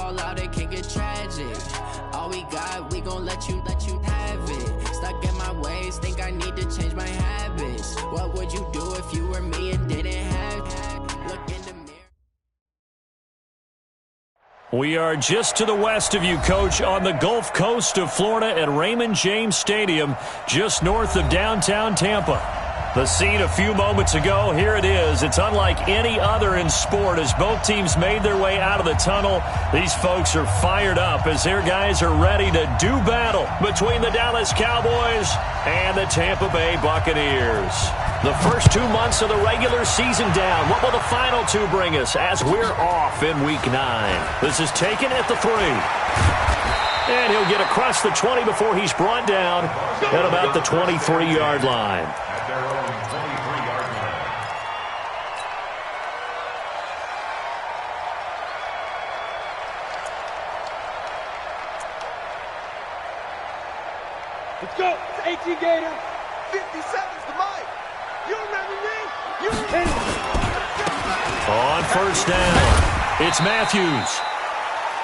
fall out, it can get tragic. All we got, we gon' let you have it. Stuck in my ways, think I need to change my habits. What would you do if you were me and didn't have it? Look in the mirror. We are just to the west of you, Coach, on the Gulf Coast of Florida at Raymond James Stadium, just north of downtown Tampa. The scene a few moments ago, here it is. It's unlike any other in sport as both teams made their way out of the tunnel. These folks are fired up as their guys are ready to do battle between the Dallas Cowboys and the Tampa Bay Buccaneers. The first 2 months of the regular season down. What will the final two bring us as we're off in Week 9? This is taken at the 3. And he'll get across the 20 before he's brought down at about the 23-yard line. Let's go. It's 18 Gator. 57's the mic. You remember me? You remember me? On first down, it's Matthews.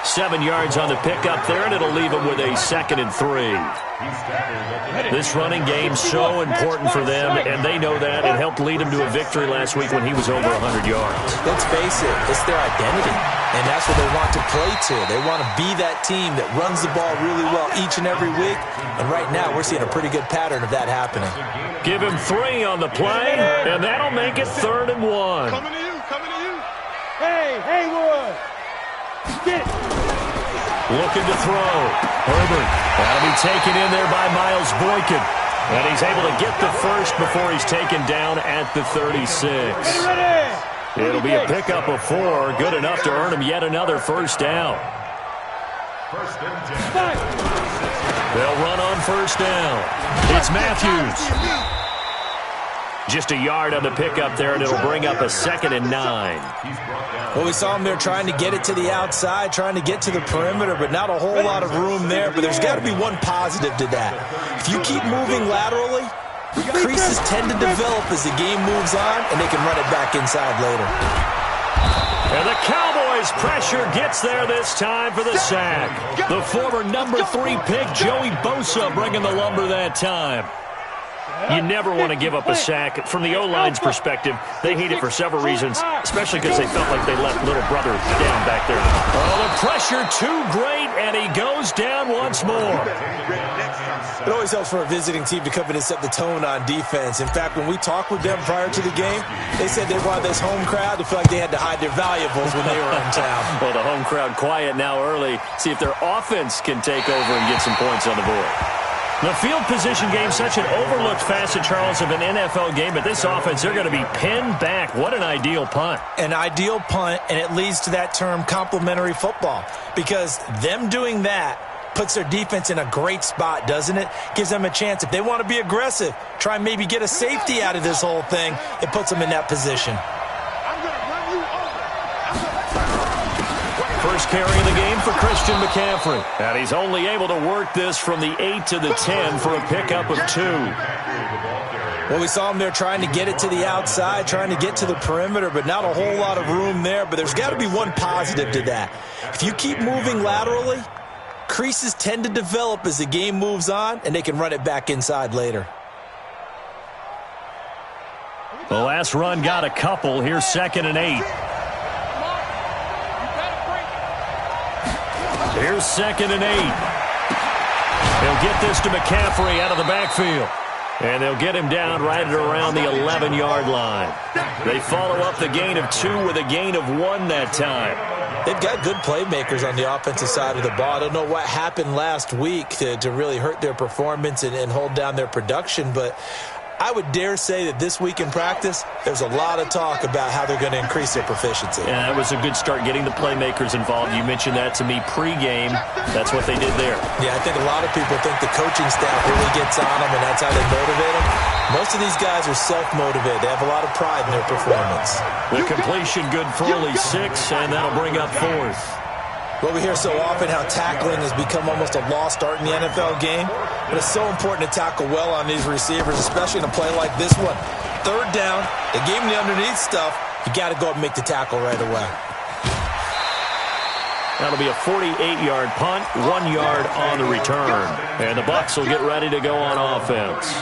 7 yards on the pickup there, and it'll leave him with a 2nd and 3. This running game so important for them, and they know that. It helped lead him to a victory last week when he was over 100 yards. Let's face it, it's their identity, and that's what they want to play to. They want to be that team that runs the ball really well each and every week, and right now we're seeing a pretty good pattern of that happening. Give him 3 on the play, and that'll make it 3rd and 1. Coming to you, coming to you. Hey, Haywood. Get. Looking to throw. Herbert. That'll be taken in there by Miles Boykin. And he's able to get the first before he's taken down at the 36. It'll be a pickup of 4. Good enough to earn him yet another first down. They'll run on first down. It's Matthews. Just a yard on the pickup there, and it'll bring up a 2nd and 9. Well, we saw him there trying to get it to the outside, trying to get to the perimeter, but not a whole lot of room there. But there's got to be one positive to that. If you keep moving laterally, creases tend to develop as the game moves on, and they can run it back inside later. And the Cowboys' pressure gets there this time for the sack. The former number 3 pick, Joey Bosa, bringing the lumber that time. You never want to give up a sack. From the O-line's perspective, they hate it for several reasons, especially because they felt like they let little brother down back there. Oh, the pressure too great, and he goes down once more. It always helps for a visiting team to come in and set the tone on defense. In fact, when we talked with them prior to the game, they said they wanted this home crowd to feel like they had to hide their valuables when they were in town. Well, the home crowd quiet now early. See if their offense can take over and get some points on the board. The field position game, such an overlooked facet, Charles, of an NFL game, but this offense, they're going to be pinned back. What an ideal punt. An ideal punt, and it leads to that term complementary football, because them doing that puts their defense in a great spot, doesn't it? Gives them a chance. If they want to be aggressive, try and maybe get a safety out of this whole thing, it puts them in that position. First carry of the game for Christian McCaffrey. And he's only able to work this from the 8 to the 10 for a pickup of 2. Well, we saw him there trying to get it to the outside, trying to get to the perimeter, but not a whole lot of room there. But there's got to be one positive to that. If you keep moving laterally, creases tend to develop as the game moves on, and they can run it back inside later. The last run got a couple. Here's 2nd and 8. Here's 2nd and 8. They'll get this to McCaffrey out of the backfield. And they'll get him down right at around the 11-yard line. They follow up the gain of 2 with a gain of 1 that time. They've got good playmakers on the offensive side of the ball. I don't know what happened last week to really hurt their performance and hold down their production, but I would dare say that this week in practice, there's a lot of talk about how they're going to increase their proficiency. Yeah, that was a good start getting the playmakers involved. You mentioned that to me pregame. That's what they did there. Yeah, I think a lot of people think the coaching staff really gets on them, and that's how they motivate them. Most of these guys are self-motivated. They have a lot of pride in their performance. The completion good for only 6, and that'll bring up 4th. Well, we hear so often how tackling has become almost a lost art in the NFL game, but it's so important to tackle well on these receivers, especially in a play like this one. 3rd down, they gave him the underneath stuff. You got to go up and make the tackle right away. That'll be a 48-yard punt, 1 yard on the return. And the Bucs will get ready to go on offense.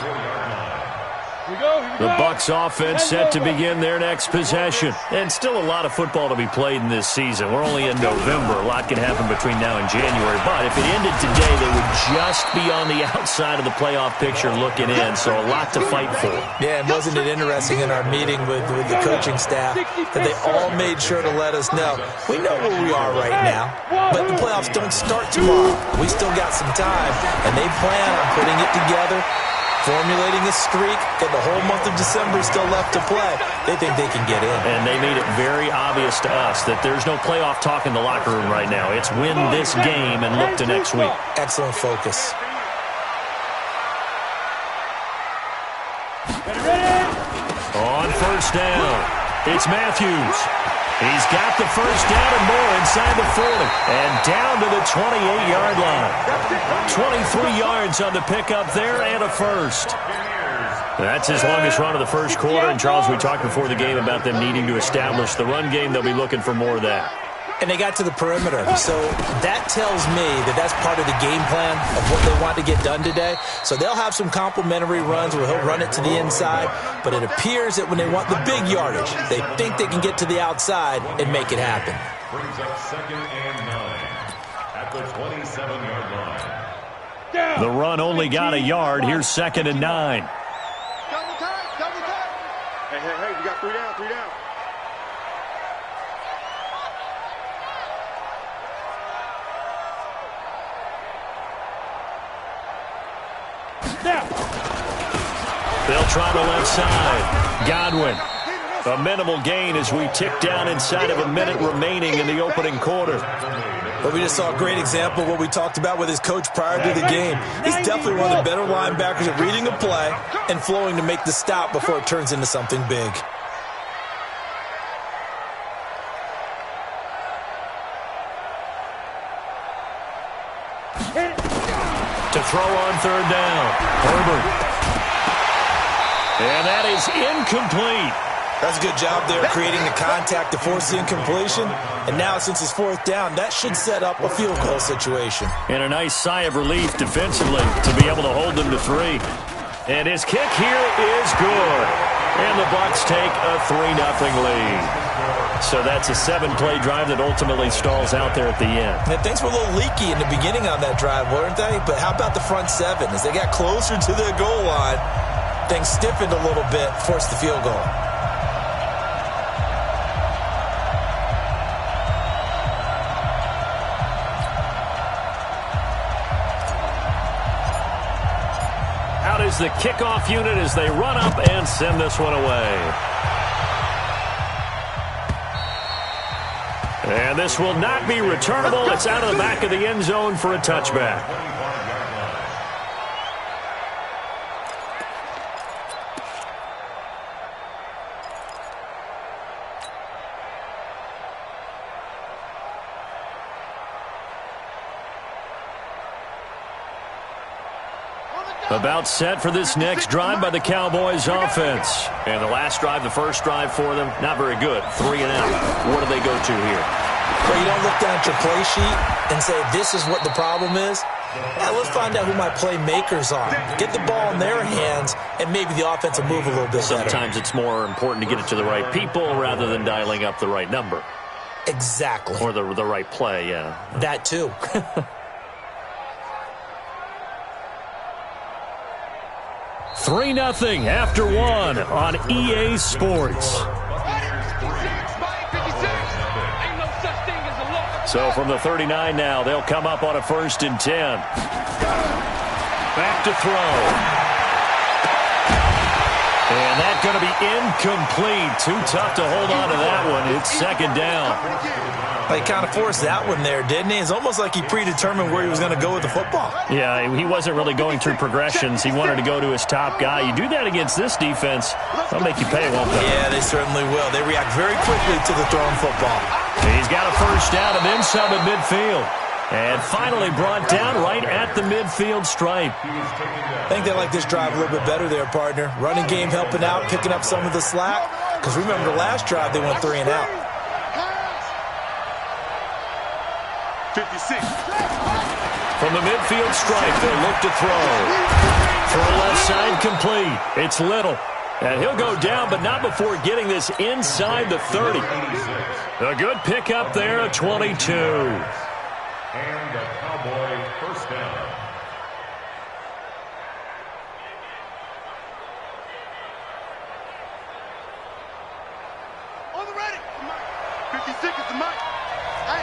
The Bucs offense set to begin their next possession. And still a lot of football to be played in this season. We're only in November. A lot can happen between now and January. But if it ended today, they would just be on the outside of the playoff picture looking in. So a lot to fight for. Yeah, and wasn't it interesting in our meeting with the coaching staff that they all made sure to let us know, we know where we are right now, but the playoffs don't start tomorrow. We still got some time, and they plan on putting it together, formulating a streak, and the whole month of December is still left to play. They think they can get in. And they made it very obvious to us that there's no playoff talk in the locker room right now. It's win this game and look to next week. Excellent focus. On first down, it's Matthews. He's got the first down and more inside the 40. And down to the 28-yard line. 23 yards on the pickup there and a first. That's his longest run of the first quarter. And, Charles, we talked before the game about them needing to establish the run game. They'll be looking for more of that. And they got to the perimeter. So that tells me that that's part of the game plan of what they want to get done today. So they'll have some complimentary runs where he'll run it to the inside. But it appears that when they want the big yardage, they think they can get to the outside and make it happen. Brings up 2nd and 9 at the 27-yard line. The run only got a yard. Here's 2nd and 9. Double time. Hey, we got 3 down. They'll try the left side. Godwin. A minimal gain as we tick down inside of a minute remaining in the opening quarter. But we just saw a great example of what we talked about with his coach prior to the game. He's definitely one of the better linebackers at reading a play and flowing to make the stop before it turns into something big. To throw on 3rd down. Herbert. And that is incomplete. That's a good job there creating the contact to force the incompletion. And now since it's 4th down, that should set up a field goal situation. And a nice sigh of relief defensively to be able to hold them to 3. And his kick here is good. And the Bucs take a 3-0 lead. So that's a 7-play drive that ultimately stalls out there at the end. And things were a little leaky in the beginning on that drive, weren't they? But how about the front 7? As they got closer to the goal line, things stiffened a little bit, forced the field goal. Out is the kickoff unit as they run up and send this one away. And this will not be returnable. It's out of the back of the end zone for a touchback. About set for this next drive by the Cowboys offense. And the last drive, the first drive for them, not very good. 3 and out. What do they go to here? Well, you don't look down at your play sheet and say, this is what the problem is. Now, let's find out who my playmakers are. Get the ball in their hands, and maybe the offense will move a little bit better. Sometimes it's more important to get it to the right people rather than dialing up the right number. Exactly. Or the right play, yeah. That, too. 3-0 after 1 on EA Sports. So from the 39 now, they'll come up on a 1st and 10. Back to throw. And that's going to be incomplete. Too tough to hold on to that one. It's 2nd down. He kind of forced that one there, didn't he? It's almost like he predetermined where he was going to go with the football. Yeah, he wasn't really going through progressions. He wanted to go to his top guy. You do that against this defense, they'll make you pay, won't they? Yeah, they certainly will. They react very quickly to the thrown football. He's got a first down and then some at midfield. And finally brought down right at the midfield stripe. I think they like this drive a little bit better there, partner. Running game helping out, picking up some of the slack. Because remember, the last drive they went 3 and out. 56. From the midfield stripe, they'll look to throw. Throw left side complete. It's Little. And he'll go down, but not before getting this inside the 30. A good pickup there at 22. And the Cowboy first down. On the ready. 56 is the mic. Hey,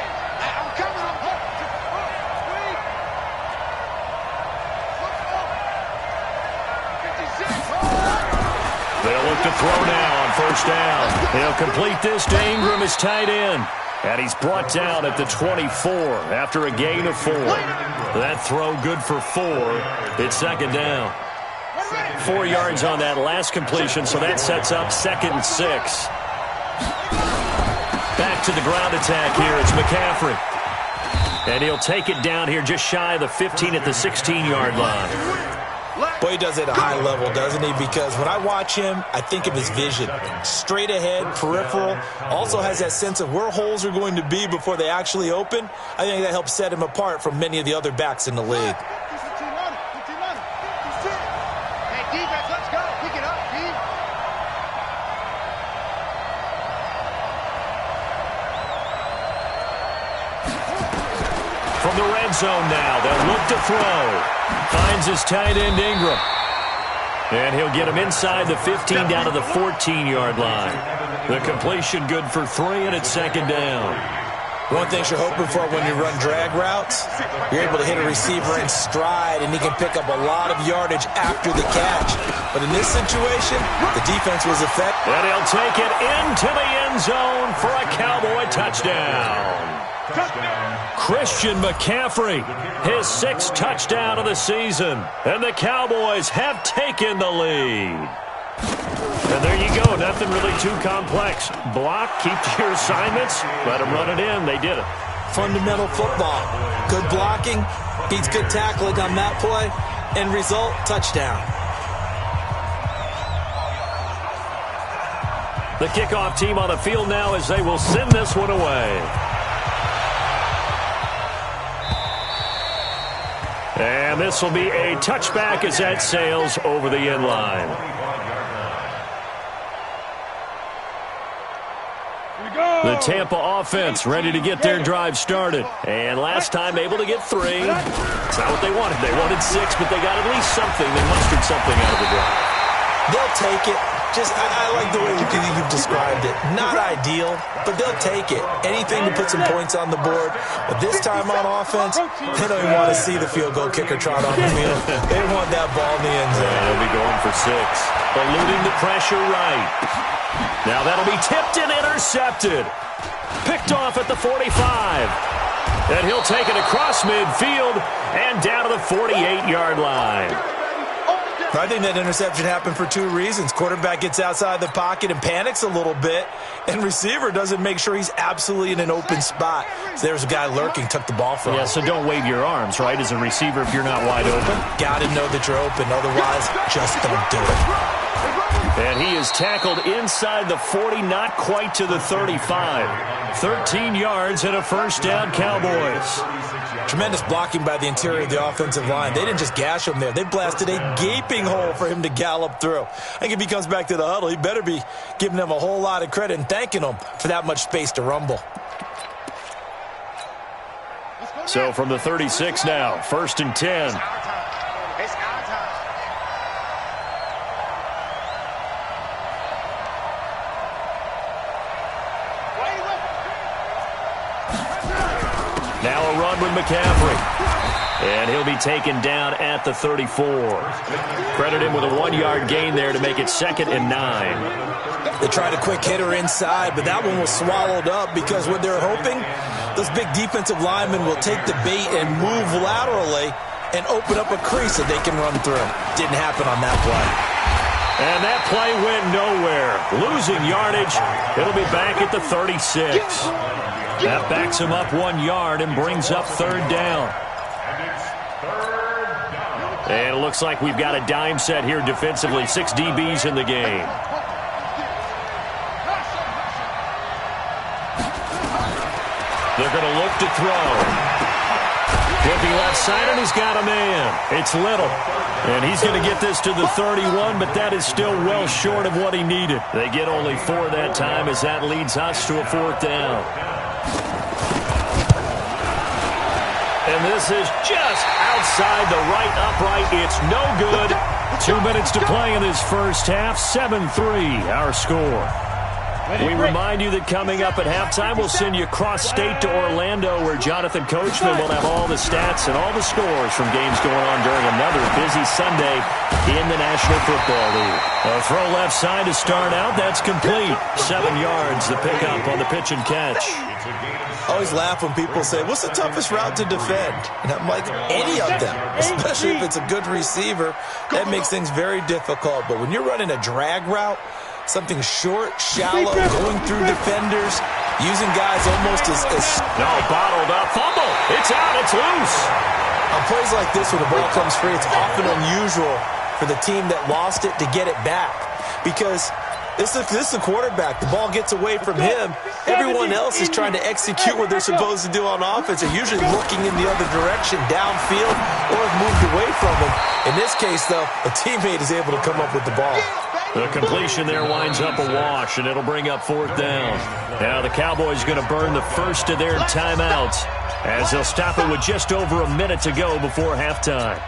I'm coming on home. Wait. 56. They'll look to throw now on first down. He'll complete this to Ingram as tight end. And he's brought down at the 24 after a gain of 4. That throw good for 4. It's second down. 4 yards on that last completion, so that sets up 2nd and 6. Back to the ground attack here. It's McCaffrey. And he'll take it down here just shy of the 15 at the 16-yard line. Boy, he does it at a high level, doesn't he? Because when I watch him, I think of his vision. Straight ahead, peripheral. Also has that sense of where holes are going to be before they actually open. I think that helps set him apart from many of the other backs in the league. Hey, defense, let's go. Pick it up, team. From the red zone now, they'll look to throw. Finds his tight end, Ingram. And he'll get him inside the 15 down to the 14-yard line. The completion good for 3, and it's second down. One thing you're hoping for when you run drag routes, you're able to hit a receiver in stride, and he can pick up a lot of yardage after the catch. But in this situation, the defense was effective. And he'll take it into the end zone for a Cowboy touchdown. Christian McCaffrey, his 6th touchdown of the season. And the Cowboys have taken the lead. And there you go. Nothing really too complex. Block, keep to your assignments, let them run it in. They did it. Fundamental football. Good blocking, beats good tackling on that play. End result, touchdown. The kickoff team on the field now as they will send this one away. And this will be a touchback as that sails over the end line. The Tampa offense ready to get their drive started. And last time able to get 3. It's not what they wanted. They wanted 6, but they got at least something. They mustered something out of the drive. They'll take it. I like the way you've described it. Not ideal, but they'll take it. Anything to put some points on the board. But this time on offense, they don't even want to see the field goal kicker trot on the field. They want that ball in the end zone. They'll be going for 6. Eluding the pressure right. Now that'll be tipped and intercepted. Picked off at the 45. And he'll take it across midfield and down to the 48-yard line. I think that interception happened for 2 reasons. Quarterback gets outside the pocket and panics a little bit, and receiver doesn't make sure he's absolutely in an open spot. So there's a guy lurking, took the ball from him. Yeah, so don't wave your arms, right, as a receiver if you're not wide open. Got to know that you're open, otherwise just don't do it. And he is tackled inside the 40, not quite to the 35. 13 yards and a first down, Cowboys. Tremendous blocking by the interior of the offensive line. They didn't just gash him there. They blasted a gaping hole for him to gallop through. I think if he comes back to the huddle, he better be giving them a whole lot of credit and thanking them for that much space to rumble. So from the 36 now, 1st and 10. Now a run with McCaffrey. And he'll be taken down at the 34. Credit him with a 1-yard gain there to make it 2nd and 9. They tried a quick hitter inside, but that one was swallowed up because what they're hoping, those big defensive linemen will take the bait and move laterally and open up a crease that they can run through. Didn't happen on that play. And that play went nowhere. Losing yardage. It'll be back at the 36. That backs him up 1 yard and brings up 3rd down. And it looks like we've got a dime set here defensively. 6 DBs in the game. They're going to look to throw. Flipping left side, and he's got a man. It's Little. And he's going to get this to the 31, but that is still well short of what he needed. They get only 4 that time as that leads us to a 4th down. And this is just outside the right upright. It's no good. 2 minutes to play in this first half. 7-3 our score. We remind you that coming up at halftime, we'll send you cross-state to Orlando, where Jonathan Coachman will have all the stats and all the scores from games going on during another busy Sunday in the National Football League. A throw left side to start out. That's complete. 7 yards, the pickup on the pitch and catch. I always laugh when people say, what's the toughest route to defend? And I'm like, any of them, especially if it's a good receiver. That makes things very difficult. But when you're running a drag route, something short, shallow, going through defenders, using guys almost as... No, bottled up. Fumble. It's out. It's loose. On plays like this, when the ball comes free, it's often unusual for the team that lost it to get it back. Because this is the quarterback. The ball gets away from him. Everyone else is trying to execute what they're supposed to do on offense. They're usually looking in the other direction, downfield, or have moved away from him. In this case, though, a teammate is able to come up with the ball. The completion there winds up a wash, and it'll bring up 4th down. Now the Cowboys going to burn the first of their timeouts as they'll stop it with just over a minute to go before halftime.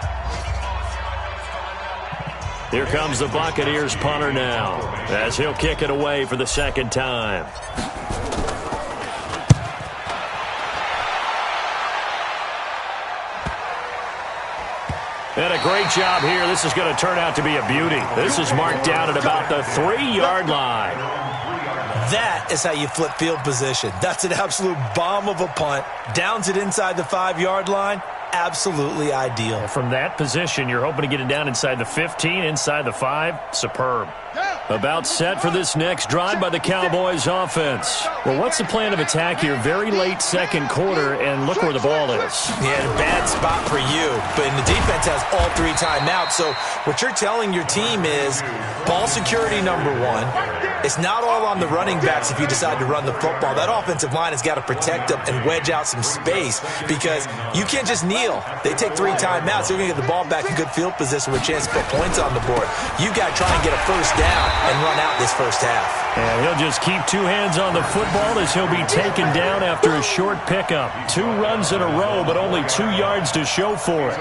Here comes the Buccaneers punter now as he'll kick it away for the 2nd time. And a great job here. This is going to turn out to be a beauty. This is marked down at about the 3-yard line. That is how you flip field position. That's an absolute bomb of a punt. Downs it inside the 5-yard line. Absolutely ideal. From that position, you're hoping to get it down inside the 15, inside the 5. Superb. About set for this next drive by the Cowboys offense. Well, what's the plan of attack here? Very late 2nd quarter, and look where the ball is. Yeah, a bad spot for you, but the defense has all 3 timeouts. So what you're telling your team is ball security number 1. It's not all on the running backs if you decide to run the football. That offensive line has got to protect them and wedge out some space because you can't just kneel. They take 3 timeouts. They're going to get the ball back in good field position with a chance to put points on the board. You got to try and get a first down and run out this first half. And he'll just keep 2 hands on the football as he'll be taken down after a short pickup. 2 runs in a row, but only 2 yards to show for it.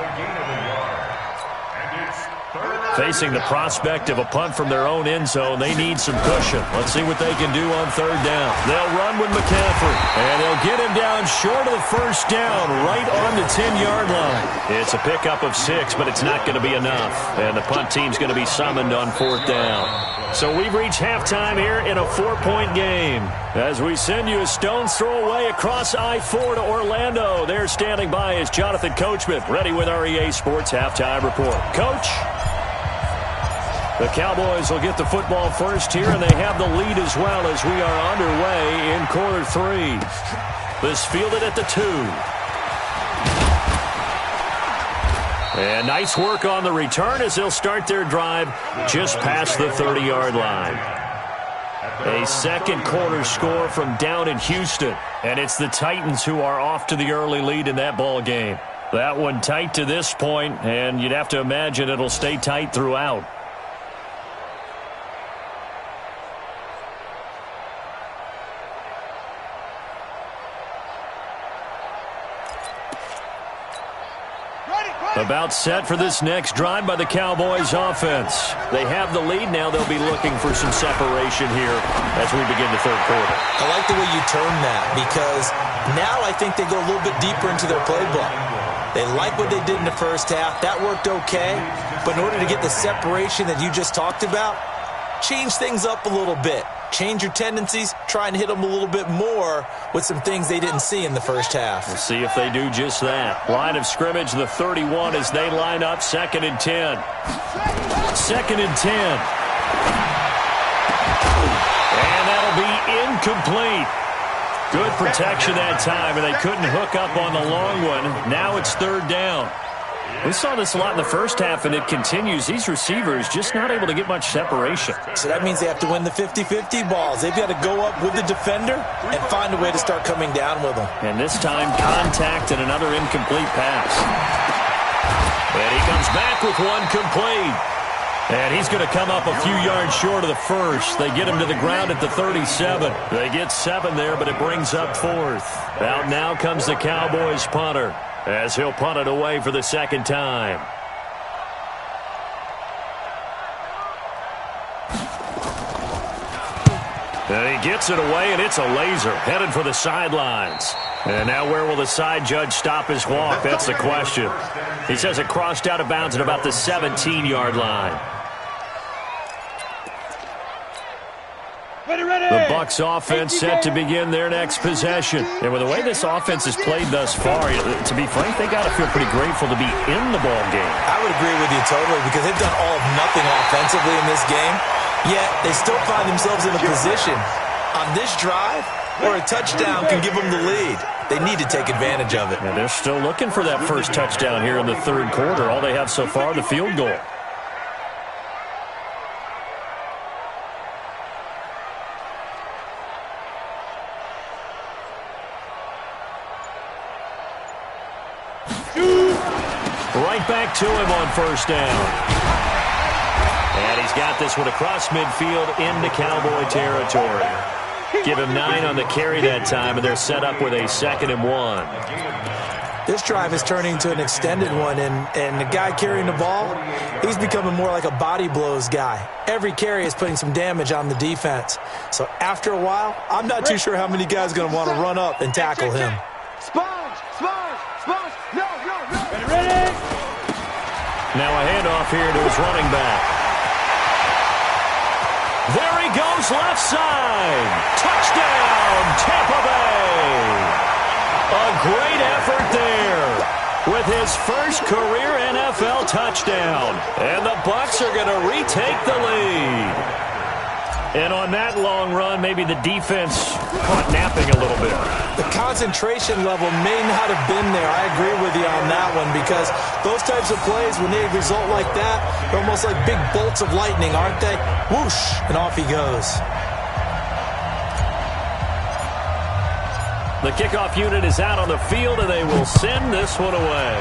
Facing the prospect of a punt from their own end zone, they need some cushion. Let's see what they can do on 3rd down. They'll run with McCaffrey, and they'll get him down short of the first down, right on the 10-yard line. It's a pickup of 6, but it's not going to be enough. And the punt team's going to be summoned on 4th down. So we've reached halftime here in a 4-point game. As we send you a stone's throw away across I-4 to Orlando. There standing by is Jonathan Coachman, ready with our EA Sports Halftime Report. Coach? The Cowboys will get the football first here, and they have the lead as well as we are underway in quarter 3. This fielded at the 2. And nice work on the return as they'll start their drive just past the 30-yard line. A 2nd quarter score from down in Houston, and it's the Titans who are off to the early lead in that ball game. That one tight to this point, and you'd have to imagine it'll stay tight throughout. About set for this next drive by the Cowboys offense. They have the lead now. They'll be looking for some separation here as we begin the 3rd quarter. I like the way you term that because now I think they go a little bit deeper into their playbook. They like what they did in the first half. That worked okay. But in order to get the separation that you just talked about, change things up a little bit. Change your tendencies, try and hit them a little bit more with some things they didn't see in the first half. We'll see if they do just that. Line of scrimmage, the 31 as they line up, 2nd and 10. 2nd and 10. And that'll be incomplete. Good protection that time, and they couldn't hook up on the long one. Now it's 3rd down. We saw this a lot in the first half, and it continues. These receivers just not able to get much separation. So that means they have to win the 50-50 balls. They've got to go up with the defender and find a way to start coming down with them. And this time, contact and another incomplete pass. And he comes back with one complete. And he's going to come up a few yards short of the first. They get him to the ground at the 37. They get 7 there, but it brings up 4th. Out now comes the Cowboys punter, as he'll punt it away for the second time. And he gets it away, and it's a laser, headed for the sidelines. And now where will the side judge stop his walk? That's the question. He says it crossed out of bounds at about the 17-yard line. The Bucs offense set to begin their next possession. And with the way this offense has played thus far, to be frank, they got to feel pretty grateful to be in the ball game. I would agree with you totally, because they've done all of nothing offensively in this game, yet they still find themselves in a position on this drive where a touchdown can give them the lead. They need to take advantage of it. And they're still looking for that first touchdown here in the third quarter. All they have so far, the field goal. Right back to him on first down. And he's got this one across midfield into Cowboy territory. Give him 9 on the carry that time, and they're set up with a 2nd and 1. This drive is turning into an extended one, and the guy carrying the ball, he's becoming more like a body blows guy. Every carry is putting some damage on the defense. So after a while, I'm not too sure how many guys are going to want to run up and tackle him. Sponge! Sponge! Sponge! No! Ready! Now a handoff here to his running back. There he goes, left side. Touchdown, Tampa Bay. A great effort there with his first career NFL touchdown. And the Bucs are going to retake the lead. And on that long run, maybe the defense caught napping a little bit. The concentration level may not have been there. I agree with you on that one, because those types of plays, when they result like that, they're almost like big bolts of lightning, aren't they? Whoosh, and off he goes. The kickoff unit is out on the field, and they will send this one away.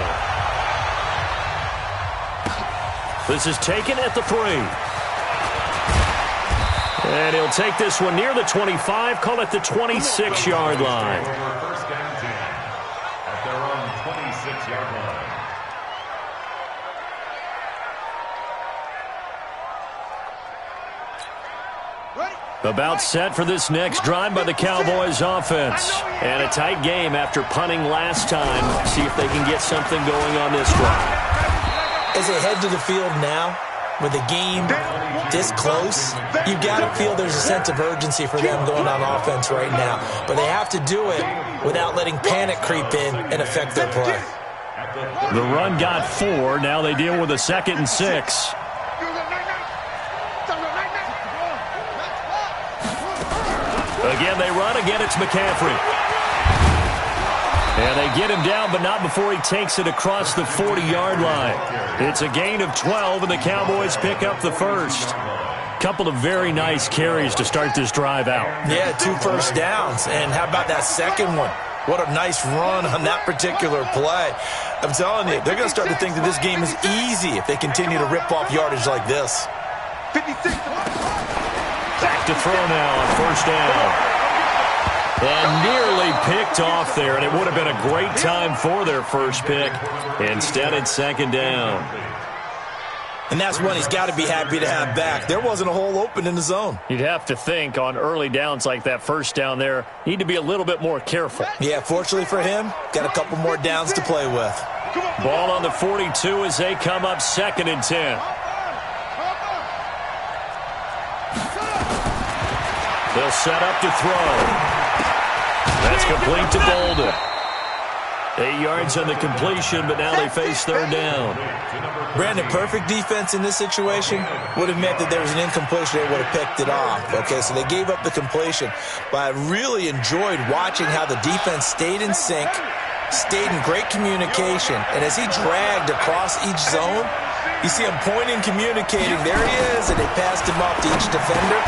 This is taken at the 3. And he'll take this one near the 25, call it the 26-yard line. First down 10 at their own 26-yard line. About set for this next drive by the Cowboys offense. And a tight game after punting last time. See if they can get something going on this drive. As they head to the field now, with the game this close, you've got to feel there's a sense of urgency for them going on offense right now. But they have to do it without letting panic creep in and affect their play. The run got 4. Now they deal with a 2nd and 6. Again, they run. Again, it's McCaffrey. And they get him down, but not before he takes it across the 40-yard line. It's a gain of 12, and the Cowboys pick up the first. Couple of very nice carries to start this drive out. Yeah, 2 first downs. And how about that second one? What a nice run on that particular play. I'm telling you, they're going to start to think that this game is easy if they continue to rip off yardage like this. 56. Back to throw now on first down. And nearly picked off there, and it would have been a great time for their first pick. Instead, it's 2nd down. And that's one he's got to be happy to have back. There wasn't a hole open in the zone. You'd have to think on early downs like that first down there, need to be a little bit more careful. Yeah, fortunately for him, got a couple more downs to play with. Ball on the 42 as they come up 2nd and 10. They'll set up to throw. That's complete to Bolden. 8 yards on the completion, but now they face 3rd down. Brandon, perfect defense in this situation would have meant that there was an incompletion. They would have picked it off. Okay, so they gave up the completion. But I really enjoyed watching how the defense stayed in sync, stayed in great communication, and as he dragged across each zone, you see him pointing, communicating. There he is, and they passed him off to each defender.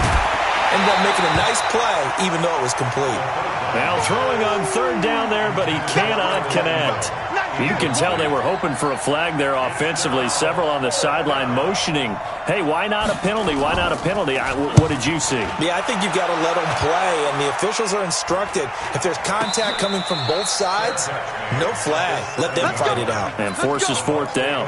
Ended up making a nice play, even though it was complete. Now throwing on third down there, but he cannot connect. You can tell they were hoping for a flag there offensively. Several on the sideline motioning, hey, why not a penalty? Why not a penalty? What did you see? Yeah, I think you've got to let them play, and the officials are instructed. If there's contact coming from both sides, no flag. Let them fight it out. And forces fourth down.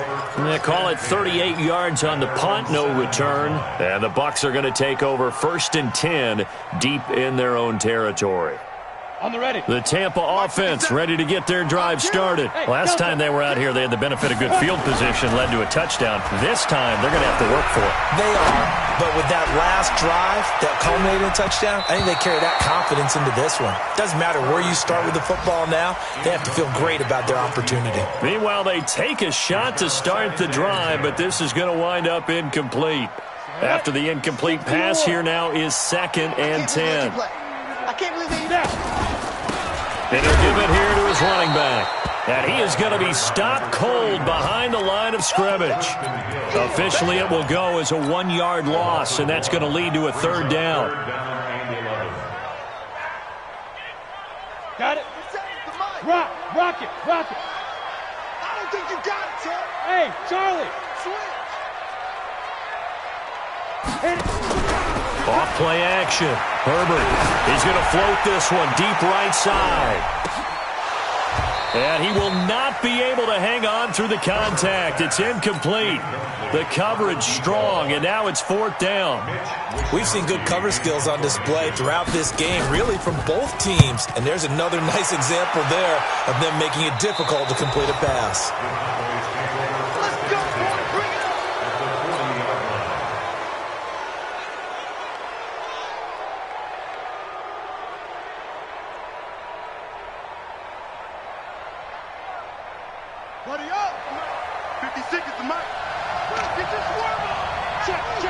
They call it 38 yards on the punt, no return. And the Bucs are going to take over 1st and 10 deep in their own territory. On the ready. The Tampa offense ready to get their drive started. Last time they were out here, they had the benefit of good field position, led to a touchdown. This time, they're going to have to work for it. They are, but with that last drive that culminated in a touchdown, I think they carry that confidence into this one. Doesn't matter where you start with the football now, they have to feel great about their opportunity. Meanwhile, they take a shot to start the drive, but this is going to wind up incomplete. After the incomplete pass, here now is 2nd and 10. I can't believe they that. And he'll give it here to his running back. And he is going to be stopped cold behind the line of scrimmage. Officially, it will go as a 1-yard loss, and that's going to lead to a 3rd down. Got it? Rock it. I don't think you got it, sir. Hey, Charlie. Switch. Hit it. Off play action. Herbert, he's going to float this one deep right side. And he will not be able to hang on through the contact. It's incomplete. The coverage strong, and now it's 4th down. We've seen good cover skills on display throughout this game, really from both teams. And there's another nice example there of them making it difficult to complete a pass. Let's go, boy. Bring it up. Buddy up! 56 is the mark. Get this worm on! Check. 6.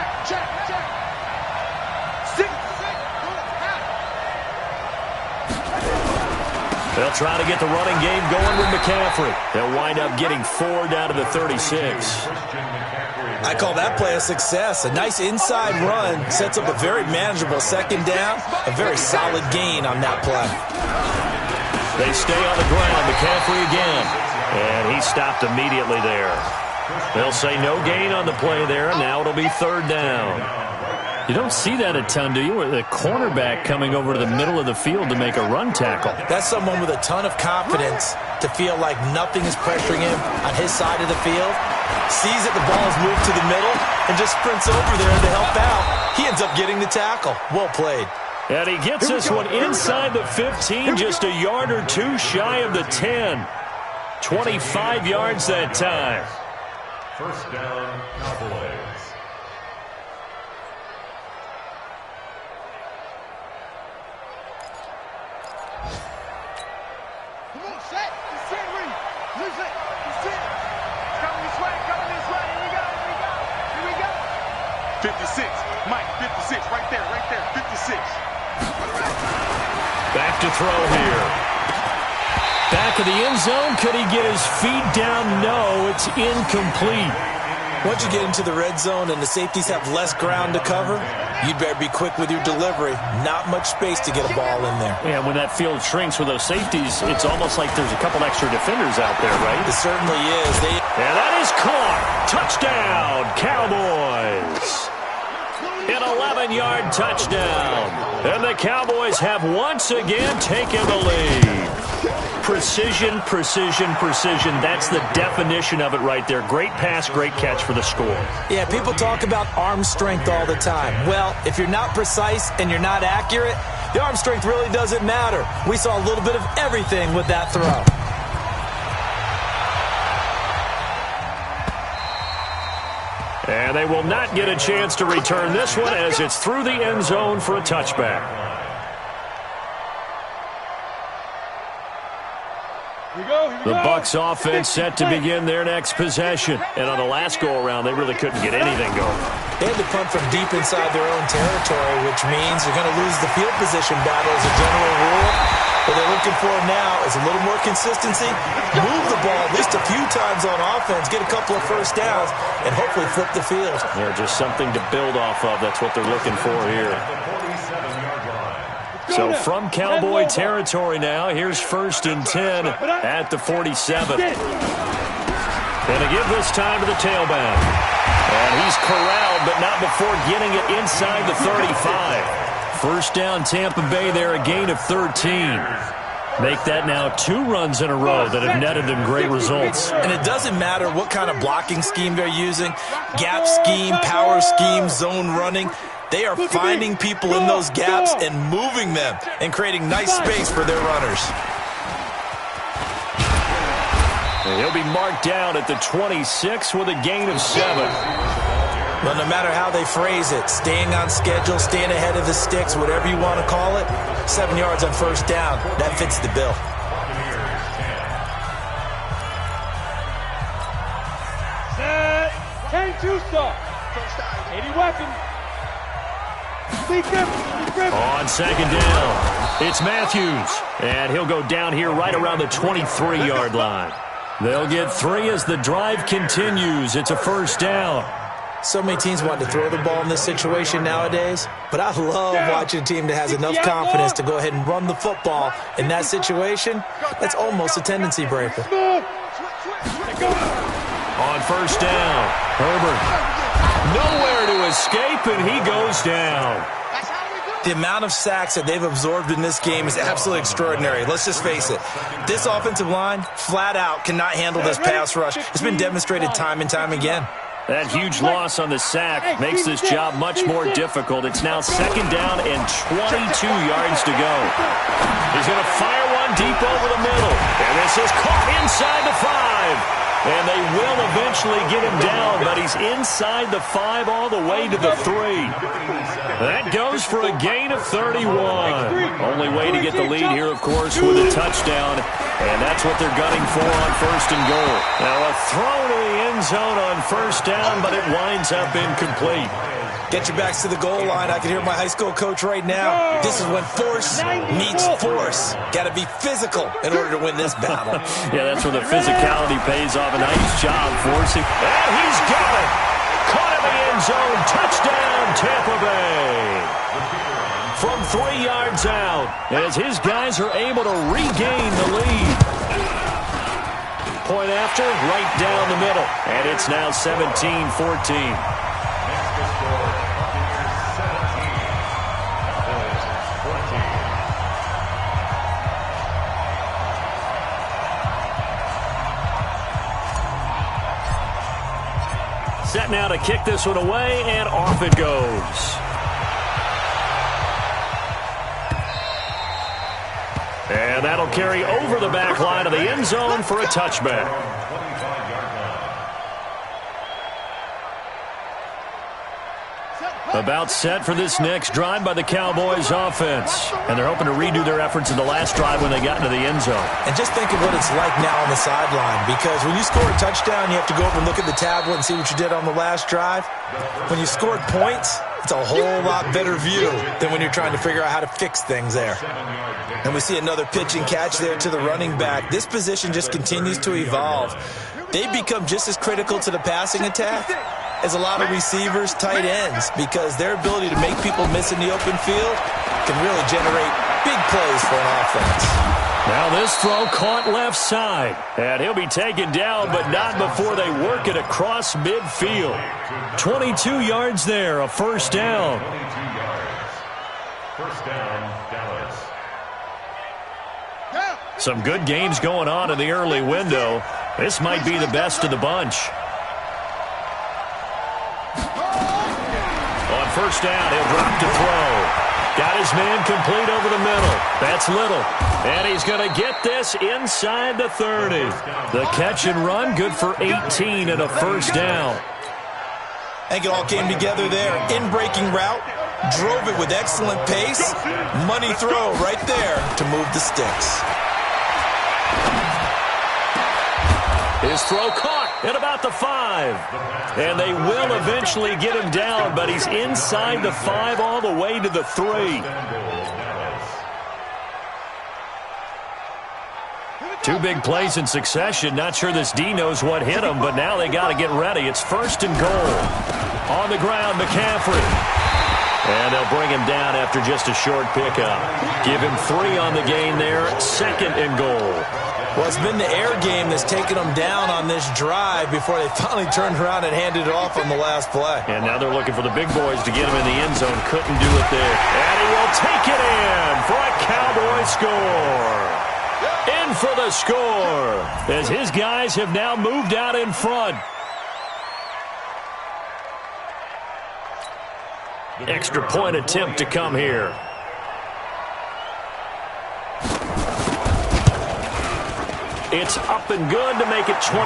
They'll try to get the running game going with McCaffrey. They'll wind up getting 4 down to the 36. I call that play a success. A nice inside run sets up a very manageable 2nd down. A very solid gain on that play. They stay on the ground. McCaffrey again. And he stopped immediately there. They'll say no gain on the play there, and now it'll be 3rd down. You don't see that a ton, do you? The cornerback coming over to the middle of the field to make a run tackle. That's someone with a ton of confidence to feel like nothing is pressuring him on his side of the field. Sees that the ball has moved to the middle and just sprints over there to help out. He ends up getting the tackle. Well played. And he gets this one inside the 15, just a yard or two shy of the 10. 25 yards that time. 1st down, Cowboys. Come on, set. It's set, Reed. Lose it. It's it. It's coming this way. Here we go. 56. Mike, 56. Right there. 56. Back to throw here. Back of the end zone. Could he get his feet down? No, it's incomplete. Once you get into the red zone and the safeties have less ground to cover, you'd better be quick with your delivery. Not much space to get a ball in there. Yeah, when that field shrinks with those safeties, it's almost like there's a couple extra defenders out there, right? It certainly is. And that is caught. Touchdown, Cowboys. An 11-yard touchdown. And the Cowboys have once again taken the lead. Precision. That's the definition of it right there. Great pass, great catch for the score. Yeah, people talk about arm strength all the time. Well, if you're not precise and you're not accurate, the arm strength really doesn't matter. We saw a little bit of everything with that throw. And they will not get a chance to return this one as it's through the end zone for a touchback. The Bucs offense set to begin their next possession. And on the last go-around, they really couldn't get anything going. They had to punt from deep inside their own territory, which means you're going to lose the field position battle as a general rule. What they're looking for now is a little more consistency, move the ball at least a few times on offense, get a couple of first downs, and hopefully flip the field. Yeah, just something to build off of. That's what they're looking for here. So from Cowboy territory now, here's 1st and 10 at the 47. And to give this time to the tailback. And he's corralled, but not before getting it inside the 35. First down, Tampa Bay there, a gain of 13. Make that now 2 runs in a row that have netted them great results. And it doesn't matter what kind of blocking scheme they're using, gap scheme, power scheme, zone running. They are finding people in those gaps and moving them and creating nice space for their runners. And he'll be marked down at the 26 with a gain of 7. Well, no matter how they phrase it, staying on schedule, staying ahead of the sticks, whatever you want to call it, 7 yards on first down, that fits the bill. Set. Can't you stop. 80 weapons. On 2nd down, it's Matthews. And he'll go down here right around the 23-yard line. They'll get 3 as the drive continues. It's a first down. So many teams want to throw the ball in this situation nowadays, but I love watching a team that has enough confidence to go ahead and run the football. In that situation, that's almost a tendency breaker. On first down, Herbert. Nowhere to escape, and he goes down. The amount of sacks that they've absorbed in this game is absolutely extraordinary. Let's just face it. This offensive line, flat out, cannot handle this pass rush. It's been demonstrated time and time again. That huge loss on the sack makes this job much more difficult. It's now 2nd down and 22 yards to go. He's going to fire one deep over the middle. And this is caught inside the 5. And they will eventually get him down, but he's inside the 5 all the way to the 3. That goes for a gain of 31. Only way to get the lead here, of course, with a touchdown. And that's what they're gunning for on 1st and goal. Now a throw to the end zone on first down, but it winds up incomplete. Get your backs to the goal line. I can hear my high school coach right now. This is when force meets force. Got to be physical in order to win this battle. Yeah, that's where the physicality pays off. A nice job forcing. And he's got it. Caught in the end zone. Touchdown, Tampa Bay. From 3 yards out, as his guys are able to regain the lead. Point after, right down the middle. And it's now 17-14. Set now to kick this one away, and off it goes. And that'll carry over the back line of the end zone for a touchback. About set for this next drive by the Cowboys offense. And they're hoping to redo their efforts in the last drive when they got into the end zone. And just think of what it's like now on the sideline, because when you score a touchdown, you have to go over and look at the tablet and see what you did on the last drive. When you scored points, it's a whole lot better view than when you're trying to figure out how to fix things there. And we see another pitch and catch there to the running back. This position just continues to evolve. They become just as critical to the passing attack as a lot of receivers, tight ends, because their ability to make people miss in the open field can really generate big plays for an offense. Now this throw caught left side, and he'll be taken down, but not before they work it across midfield. 22 yards there, a first down. 22 yards. First down, Dallas. Some good games going on in the early window. This might be the best of the bunch. On first down, he'll drop to throw. Got his man complete over the middle. That's Little. And he's going to get this inside the 30. The catch and run, good for 18 and a first down. I think it all came together there. In-breaking route, drove it with excellent pace. Money throw right there to move the sticks. His throw caught at about the 5. And they will eventually get him down, but he's inside the 5 all the way to the 3. Two big plays in succession. Not sure this D knows what hit him, but now they got to get ready. It's 1st and goal. On the ground, McCaffrey. And they'll bring him down after just a short pickup. Give him 3 on the gain there. 2nd and goal. Well, it's been the air game that's taken them down on this drive before they finally turned around and handed it off on the last play. And now they're looking for the big boys to get him in the end zone. Couldn't do it there. And he will take it in for a Cowboy score. In for the score as his guys have now moved out in front. Extra point attempt to come here. It's up and good to make it 21-17.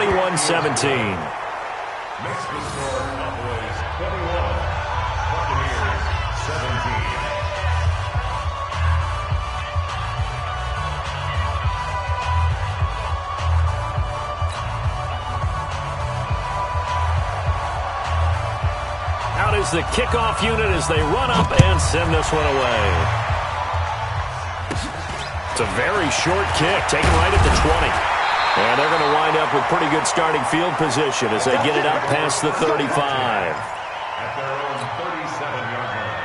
Mexico Cowboys 21, Buccaneers 17. Out is the kickoff unit as they run up and send this one away. It's a very short kick, taken right at the 20. And they're going to wind up with pretty good starting field position as they get it up past the 35. At their own 37-yard line.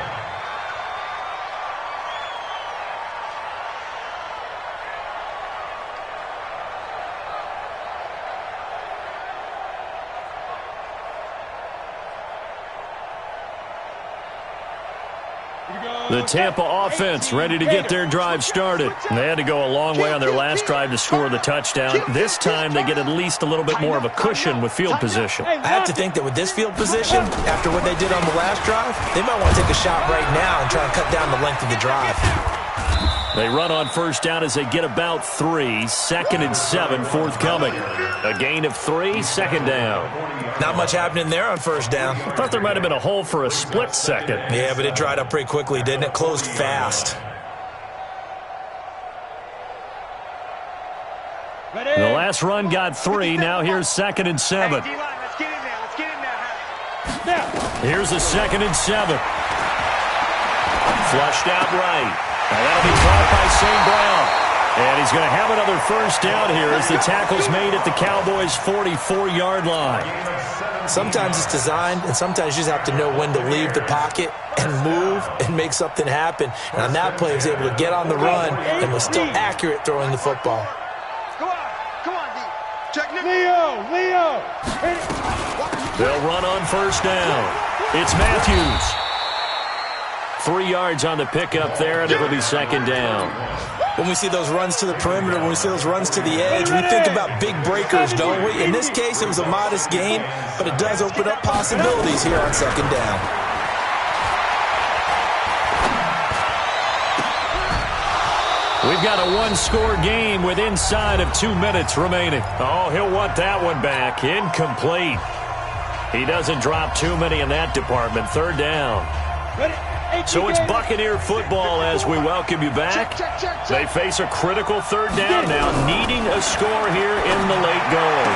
The Tampa offense ready to get their drive started. They had to go a long way on their last drive to score the touchdown. This time they get at least a little bit more of a cushion with field position. I have to think that with this field position, after what they did on the last drive, they might want to take a shot right now and try and cut down the length of the drive. They run on 1st down as they get about 3. 2nd and 7 forthcoming. A gain of 3, 2nd down. Not much happening there on 1st down. I thought there might have been a hole for a split second. Yeah, but it dried up pretty quickly, didn't it? Closed fast. The last run got 3. Now here's 2nd and 7. Hey, D-line, let's get in there. Let's get in there. Here's a 2nd and 7. Flushed out right. Now that'll be caught by St. Brown. And he's going to have another 1st down here as the tackle's made at the Cowboys' 44-yard line. Sometimes it's designed, and sometimes you just have to know when to leave the pocket and move and make something happen. And on that play, he was able to get on the run and was still accurate throwing the football. Come on, D. Check Leo. They'll run on 1st down. It's Matthews. 3 yards on the pickup there, and it'll be 2nd down. When we see those runs to the perimeter, when we see those runs to the edge, we think about big breakers, don't we? In this case, it was a modest gain, but it does open up possibilities here on 2nd down. We've got a 1-score game with inside of 2 minutes remaining. Oh, he'll want that one back. Incomplete. He doesn't drop too many in that department. 3rd down. So it's Buccaneer football as we welcome you back. They face a critical 3rd down now, needing a score here in the late going.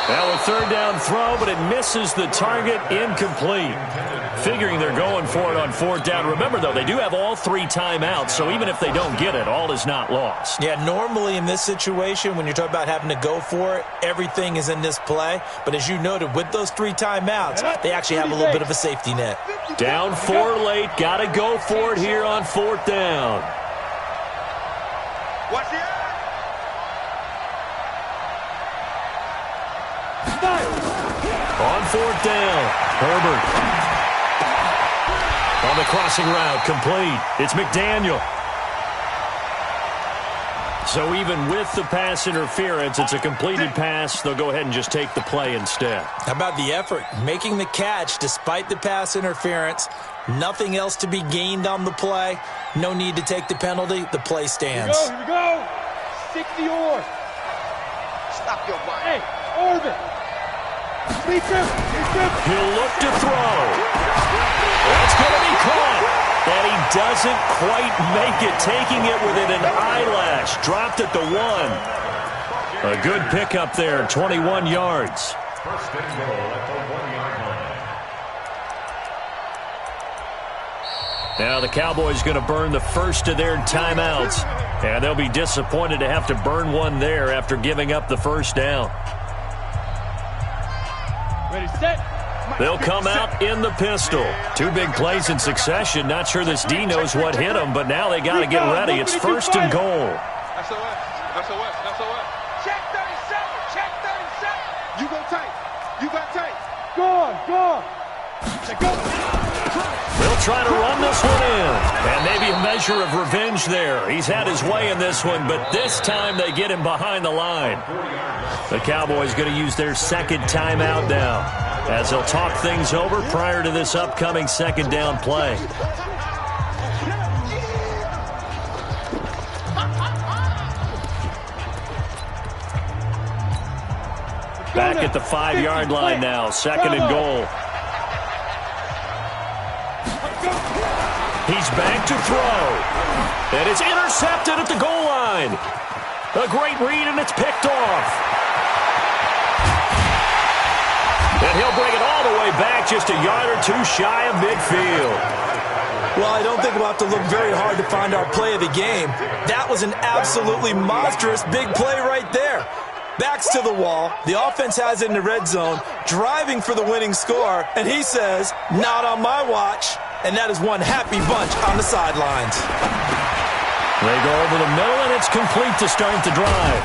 Now a 3rd down throw, but it misses the target, incomplete. Figuring they're going for it on 4th down. Remember, though, they do have all 3 timeouts, so even if they don't get it, all is not lost. Yeah, normally in this situation, when you're talking about having to go for it, everything is in this play. But as you noted, with those 3 timeouts, they actually have a little bit of a safety net. Down 4 late, got to go for it here on 4th down. Watch the eye. On 4th down, Herbert. On the crossing route, complete. It's McDaniel. So even with the pass interference, it's a completed pass. They'll go ahead and just take the play instead. How about the effort? Making the catch despite the pass interference. Nothing else to be gained on the play. No need to take the penalty. The play stands. Here we go. 60 or. Stop your mind. Hey, Orbit. He'll look to throw. That's going to be caught. And he doesn't quite make it, taking it within an eyelash. Dropped at the 1. A good pickup there, 21 yards. 1st and goal at the 1-yard Now the Cowboys going to burn the first of their timeouts, and they'll be disappointed to have to burn one there after giving up the first down. Ready, set. They'll come out in the pistol. Two big plays in succession. Not sure this D knows what hit them, but now they got to get ready. It's first and goal. That's a what? That's a what? That's a what? Check 37. Check 37. You go tight. You got tight. Go on, go on. Go. They'll try to run this one in. And maybe a measure of revenge there. He's had his way in this one, but this time they get him behind the line. The Cowboys going to use their second timeout now, as they'll talk things over prior to this upcoming second down play. Back at the 5-yard line now, second and goal. He's back to throw. And it's intercepted at the goal line. A great read, and it's picked off. And he'll bring it all the way back, just a yard or two shy of midfield. Well, I don't think we'll have to look very hard to find our play of the game. That was an absolutely monstrous big play right there. Backs to the wall. The offense has it in the red zone, driving for the winning score, and he says, not on my watch. And that is one happy bunch on the sidelines. They go over the middle, and it's complete to start the drive.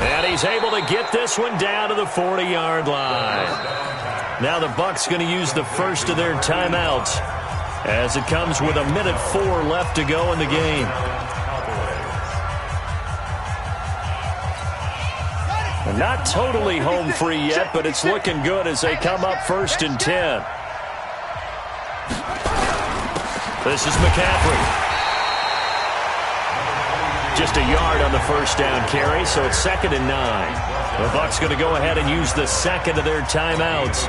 And he's able to get this one down to the 40-yard line. Now the Bucs going to use the first of their timeouts, as it comes with 1:04 left to go in the game. And not totally home free yet, but it's looking good as they come up 1st and 10. This is McCaffrey. Just a yard on the first down carry, so it's 2nd and 9. The Bucs going to go ahead and use the second of their timeouts,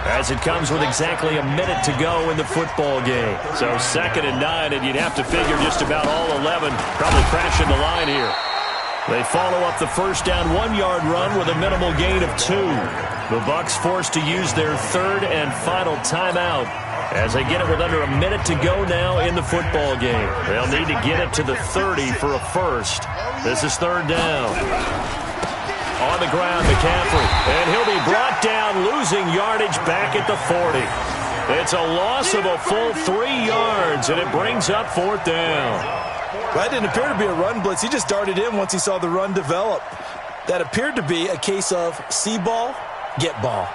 as it comes with exactly a minute to go in the football game. So 2nd and 9, and you'd have to figure just about all 11 probably crashing the line here. They follow up the first down 1-yard run with a minimal gain of 2. The Bucs forced to use their third and final timeout, as they get it with under a minute to go now in the football game. They'll need to get it to the 30 for a first. This is 3rd down. On the ground, McCaffrey. And he'll be brought down, losing yardage back at the 40. It's a loss of a full 3 yards, and it brings up 4th down. That didn't appear to be a run blitz. He just darted in once he saw the run develop. That appeared to be a case of see ball, get ball.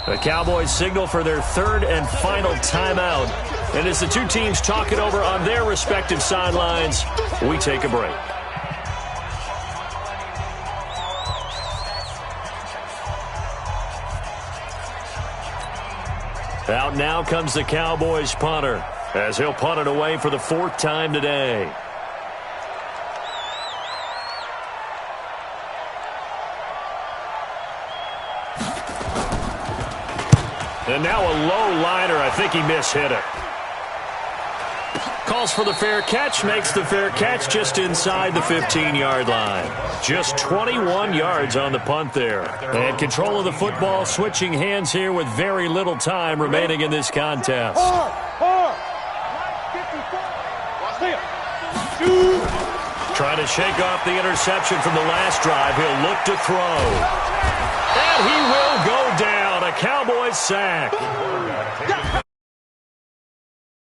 The Cowboys signal for their third and final timeout. And as the two teams talk it over on their respective sidelines, we take a break. Out now comes the Cowboys punter, as he'll punt it away for the 4th time today. And now a low liner. I think he mishit it. Calls for the fair catch, makes the fair catch just inside the 15-yard line. Just 21 yards on the punt there. And control of the football switching hands here with very little time remaining in this contest. Trying to shake off the interception from the last drive. He'll look to throw. And he will go down. A Cowboys sack.